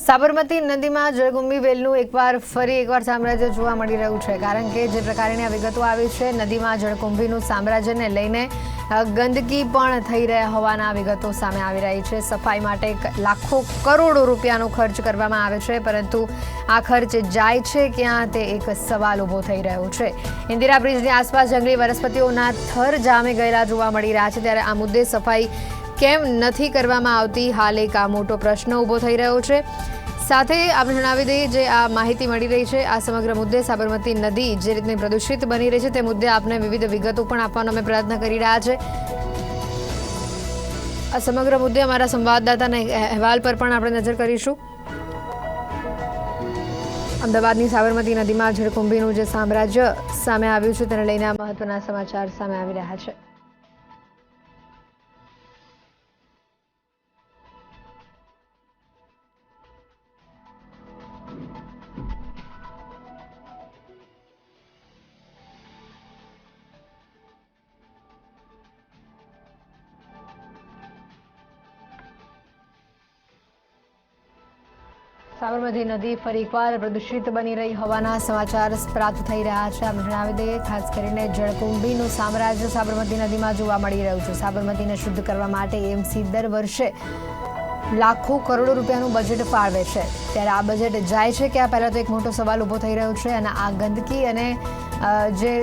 સાબરમતી નદીમાં જળકુંભી વેલનું ફરી એકવાર સામ્રાજ્ય જોવા મળી રહ્યું છે, કારણ કે જે પ્રકારની આ વિગતો આવી છે, નદીમાં જળકુંભીનું સામ્રાજ્યને લઈને ગંદકી પણ થઈ રહ્યા હોવાના વિગતો સામે આવી રહી છે. સફાઈ માટે લાખો કરોડો રૂપિયાનો ખર્ચ કરવામાં આવે છે, પરંતુ આ ખર્ચ જાય છે ક્યાં તે એક સવાલ ઊભો થઈ રહ્યો છે. ઇન્દિરા બ્રિજની આસપાસ જંગલી વનસ્પતિઓના થર જામી ગયેલા જોવા મળી રહ્યા છે, ત્યારે આ મુદ્દે સફાઈ કેમ નથી કરવામાં આવતી, હાલ એક આ મોટો પ્રશ્ન ઊભો થઈ રહ્યો છે. સાથે આપણે જણાવી દઈએ, જે આ માહિતી મળી રહી છે, આ સમગ્ર મુદ્દે સાબરમતી નદી જે રીતની પ્રદૂષિત બની રહી છે તે મુદ્દે આપને વિવિધ વિગતો પણ આપવાનો અમે પ્રયત્ન કરી રહ્યા છે. આ સમગ્ર મુદ્દે અમારા સંવાદદાતાના અહેવાલ પર પણ આપણે નજર કરીશું. અમદાવાદની સાબરમતી નદીમાં જળકુંભીનું જે સામ્રાજ્ય સામે આવ્યું છે તેને લઈને આ મહત્વના સમાચાર સામે આવી રહ્યા છે. સાબરમતી નદી ફરી એકવાર પ્રદૂષિત બની રહી હોવાના સમાચાર પ્રાપ્ત થઈ રહ્યા છે. આપણે જણાવી દઈએ, ખાસ કરીને જળકુંભીનું સામ્રાજ્ય સાબરમતી નદીમાં જોવા મળી રહ્યું છે. સાબરમતીને શુદ્ધ કરવા માટે એએમસી દર વર્ષે લાખો કરોડો રૂપિયાનું બજેટ ફાળવે છે, ત્યારે આ બજેટ જાય છે કે આ પહેલાં તો એક મોટો સવાલ ઊભો થઈ રહ્યો છે. અને આ ગંદકી અને જે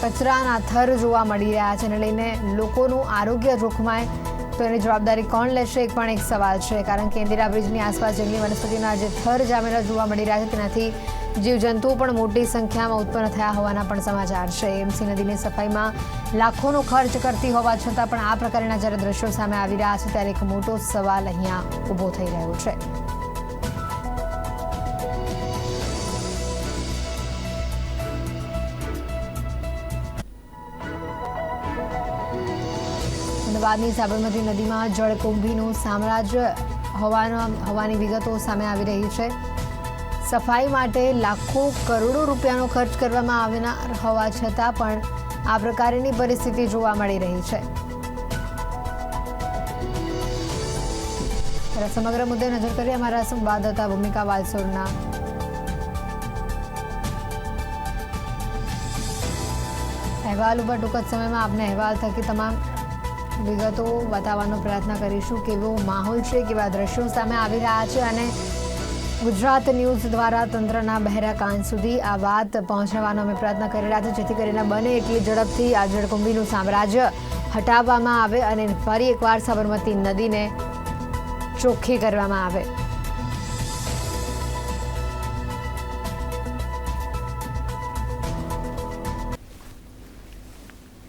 કચરાના થર જોવા મળી રહ્યા છે એને લઈને લોકોનું આરોગ્ય જોખમાય તો એની જવાબદારી કોણ લેશે, એક પણ એક સવાલ છે. કારણ કે ઇન્દિરા બ્રિજની આસપાસ જંગલી વનસ્પતિના જે થર જામેલા જોવા મળી રહ્યા છે તેનાથી જીવજંતુઓ પણ મોટી સંખ્યામાં ઉત્પન્ન થયા હોવાના પણ સમાચાર છે. એએમસી નદીની સફાઈમાં લાખોનો ખર્ચ કરતી હોવા છતાં પણ આ પ્રકારના જ્યારે દ્રશ્યો સામે આવી રહ્યા છે ત્યારે એક મોટો સવાલ અહીંયા ઊભો થઈ રહ્યો છે. અમદાવાદની સાબરમતી નદીમાં જળકુંભીનું સામ્રાજ્ય હોવાની વિગતો સામે આવી રહી છે. સફાઈ માટે લાખો કરોડો રૂપિયાનો ખર્ચ કરવામાં આવનાર હોવા છતાં પણ આ પ્રકારની પરિસ્થિતિ જોવા મળી રહી છે. સમગ્ર મુદ્દે નજર કરીએ અમારા સંવાદદાતા ભૂમિકા વાલસોરના અહેવાલ ઉપર. ટૂંક જ સમયમાં આપને અહેવાલ થકી તમામ વિગતો બતાવવાનો પ્રયત્ન કરીશું. કેવો માહોલ છે, કેવા દ્રશ્યો સામે આવી રહ્યા છે, અને ગુજરાત ન્યૂઝ દ્વારા તંત્રના બહેરા કાન સુધી આ વાત પહોંચાડવાનો અમે પ્રયત્ન કરી રહ્યા છીએ, જેથી કરીને બને એટલી ઝડપથી આ જળકુંભીનું સામ્રાજ્ય હટાવવામાં આવે અને ફરી એકવાર સાબરમતી નદીને ચોખ્ખી કરવામાં આવે.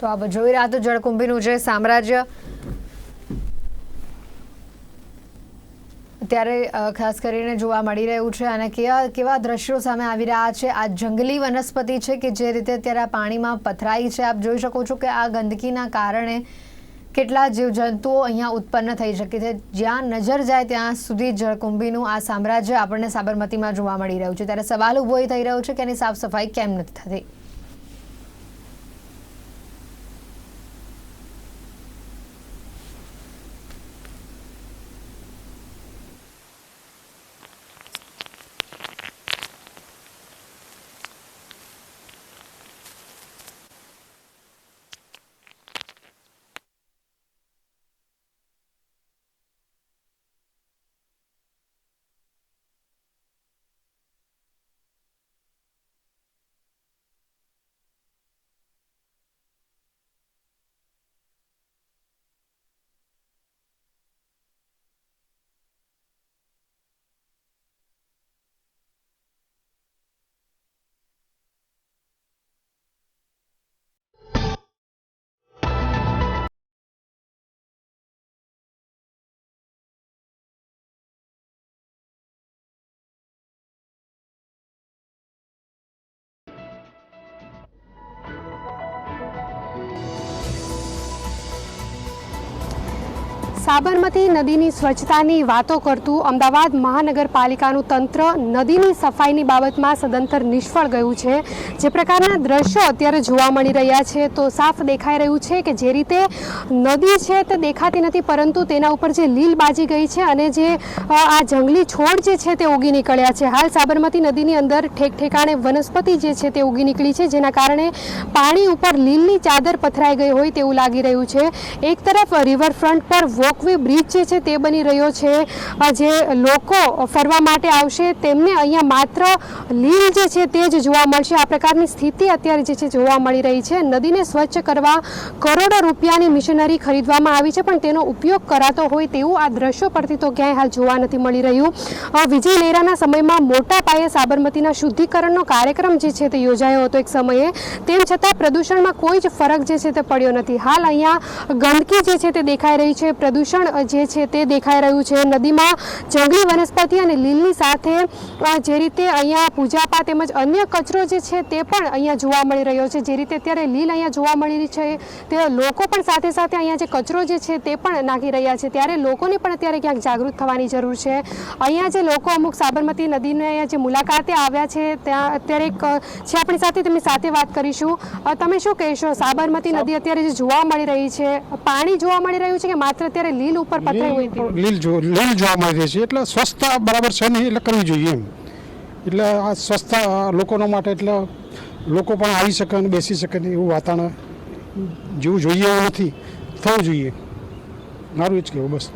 તો આપ જોઈ રહ્યા તો જળકુંભીનું જે સામ્રાજ્ય અત્યારે ખાસ કરીને જોવા મળી રહ્યું છે, અને કેવા દ્રશ્યો સામે આવી રહ્યા છે. આ જંગલી વનસ્પતિ છે કે જે રીતે અત્યારે આ પાણીમાં પથરાઈ છે. આપ જોઈ શકો છો કે આ ગંદકીના કારણે કેટલા જીવજંતુઓ અહીંયા ઉત્પન્ન થઈ શકે છે. જ્યાં નજર જાય ત્યાં સુધી જળકુંભીનું આ સામ્રાજ્ય આપણને સાબરમતીમાં જોવા મળી રહ્યું છે, ત્યારે સવાલ ઊભો થઈ રહ્યો છે કે એની સાફ સફાઈ કેમ નથી થતી. સાબરમતી નદીની સ્વચ્છતાની વાતો કરતું અમદાવાદ મહાનગરપાલિકાનું તંત્ર નદીની સફાઈની બાબતમાં સદંતર નિષ્ફળ ગયું છે। જે પ્રકારના દ્રશ્યો અત્યારે જોવા મળી રહ્યા છે તો સાફ દેખાઈ રહ્યું છે કે જે રીતે નદી છે તે દેખાતી નથી, પરંતુ તેના ઉપર જે લીલ બાજી ગઈ છે અને જે આ જંગલી છોડ જે છે તે ઉગી નીકળ્યા છે। હાલ સાબરમતી નદીની અંદર ઠેક ઠેકાણે વનસ્પતિ જે છે તે ઉગી નીકળી છે, જેના કારણે પાણી ઉપર લીલની ચાદર પથરાઈ ગઈ હોય તેવું લાગી રહ્યું છે। એક તરફ રિવરફ્રન્ટ પર વોકવે બ્રિજ જે છે તે બની રહ્યો છે, જે લોકો ફરવા માટે આવશે તેમને અહીંયા માત્ર લીલ જે છે તે જ જોવા મળશે। આ પ્રકારની સ્થિતિ અત્યારે જે છે જોવા મળી રહી છે। નદીને સ્વચ્છ કરવા કરોડો રૂપિયાની મિશનરી ખરીદવામાં આવી છે, પણ તેનો ઉપયોગ કરાતો હોય તેવું આ દ્રશ્યો પરથી તો ક્યાંય હાલ જોવા નથી મળી રહ્યું। વિજય નેહરાના સમયમાં મોટા પાયે સાબરમતીના શુદ્ધિકરણનો કાર્યક્રમ જે છે તે યોજાયો હતો એક સમયે, તેમ છતાં પ્રદૂષણમાં કોઈ જ ફરક જે છે તે પડ્યો નથી। હાલ અહીંયા ગંદકી જે છે તે દેખાઈ રહી છે, પ્રદૂષણ જે છે તે દેખાઈ રહ્યું છે। નદીમાં જંગલી વનસ્પતિ અને લીલની સાથે જે રીતે અહીંયા પૂજાપા તેમજ અન્ય કચરો જે છે તે પણ અહીંયા જોવા મળી રહ્યો છે। જે રીતે અત્યારે લીલ અહીંયા જોવા મળી રહી છે તે લોકો પણ સાથે સાથે અહીંયા જે કચરો જે છે તે પણ નાખી રહ્યા છે, ત્યારે લોકોને પણ અત્યારે ક્યાંક જાગૃત થવાની જરૂર છે। અહીંયા જે લોકો અમુક સાબરમતી નદીને જે મુલાકાતે આવ્યા છે ત્યાં અત્યારે એક છે આપણી સાથે, તેમની સાથે વાત કરીશું। તમે શું કહેશો, સાબરમતી નદી અત્યારે જે જોવા મળી રહી છે, પાણી જોવા મળી રહ્યું છે કે માત્ર અત્યારે લીલ ઉપર પથરાઈ હોય છે? લીલ જોવા મળી રહી છે, એટલે સ્વચ્છતા બરાબર છે નહીં, એટલે કરવી જોઈએ એમ। એટલે આ સ્વચ્છતા લોકોના માટે, એટલે લોકો પણ આવી શકે અને બેસી શકે ને એવું વાતાવરણ જેવું જોઈએ એવું નથી, થવું જોઈએ। મારું એ જ કહેવું બસ।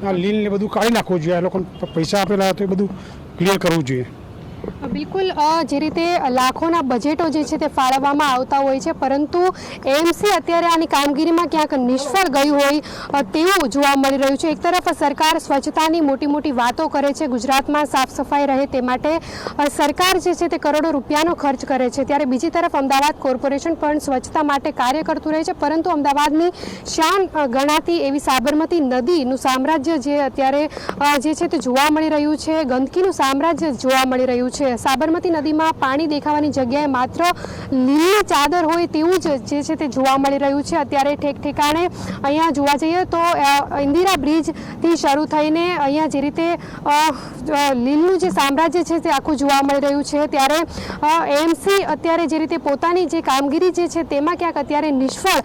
આ લીલ ને બધું કાઢી નાખવું જોઈએ, આ લોકોને પૈસા આપેલા તો એ બધું ક્લિયર કરવું જોઈએ। બિલકુલ, જે રીતે લાખોના બજેટો જે છે તે ફાળવવામાં આવતા હોય છે, પરંતુ એએમસી અત્યારે આની કામગીરીમાં ક્યાંક નિષ્ફળ ગયું હોય તેવું જોવા મળી રહ્યું છે। એક તરફ સરકાર સ્વચ્છતાની મોટી મોટી વાતો કરે છે, ગુજરાતમાં સાફ સફાઈ રહે તે માટે સરકાર જે છે તે કરોડો રૂપિયાનો ખર્ચ કરે છે, ત્યારે બીજી તરફ અમદાવાદ કોર્પોરેશન પણ સ્વચ્છતા માટે કાર્ય કરતું રહે છે, પરંતુ અમદાવાદની શાન ગણાતી એવી સાબરમતી નદીનું સામ્રાજ્ય જે અત્યારે જે છે તે જોવા મળી રહ્યું છે, ગંદકીનું સામ્રાજ્ય જોવા મળી રહ્યું છે। સાબરમતી નદીમાં પાણી દેખાવાની જગ્યાએ માત્ર લીલની ચાદર હોય તેવું જ જે છે તે જોવા મળી રહ્યું છે। અત્યારે ઠેક ઠેકાણે અહીંયા જોવા જઈએ તો ઇન્દિરા બ્રિજથી શરૂ થઈને અહીંયા જે રીતે લીલનું જે સામ્રાજ્ય છે તે આખું જોવા મળી રહ્યું છે, ત્યારે એએમસી અત્યારે જે રીતે પોતાની જે કામગીરી જે છે તેમાં ક્યાંક અત્યારે નિષ્ફળ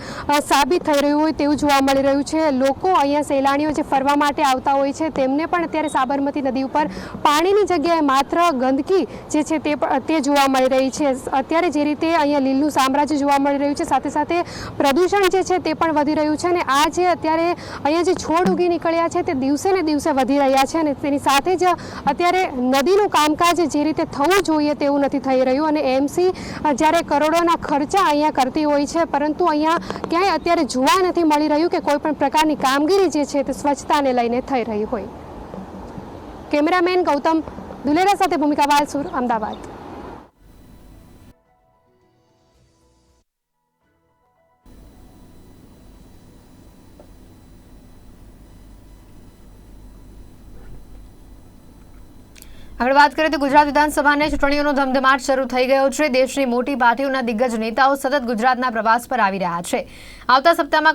સાબિત થઈ રહ્યું હોય તેવું જોવા મળી રહ્યું છે। લોકો અહીંયા સહેલાણીઓ જે ફરવા માટે આવતા હોય છે તેમને પણ અત્યારે સાબરમતી નદી ઉપર પાણીની જગ્યાએ માત્ર ગંદકી જે છે તે જોવા મળી રહી છે। અત્યારે જે રીતે અહીંયા લીલનું સામ્રાજ્ય જોવા મળી રહ્યું છે, સાથે સાથે પ્રદૂષણ જે છે તે પણ વધી રહ્યું છે, અને આ જે અત્યારે અહીંયા જે છોડ ઉગી નીકળ્યા છે તે દિવસે ને દિવસે વધી રહ્યા છે, અને તેની સાથે જ અત્યારે નદીનું કામકાજ જે રીતે થવું જોઈએ તેવું નથી થઈ રહ્યું। અને એએમસી જ્યારે કરોડોના ખર્ચા અહીંયા કરતી હોય છે, પરંતુ અહીંયા ક્યાંય અત્યારે જોવા નથી મળી રહ્યું કે કોઈ પણ પ્રકારની કામગીરી જે છે તે સ્વચ્છતાને લઈને થઈ રહી હોય। કેમેરામેન ગૌતમ દુલેરા સાથે ભૂમિકા વાલસુર, અમદાવાદ। આગળ વાત કરીએ તો ગુજરાત વિધાનસભાની ચૂંટણીઓનો ધમધમાટ શરૂ થઈ ગયો છે। દેશની મોટી પાર્ટીઓના દિગ્ગજ નેતાઓ સતત ગુજરાતના પ્રવાસ પર આવી રહ્યા છે। આવતા સપ્તાહમાં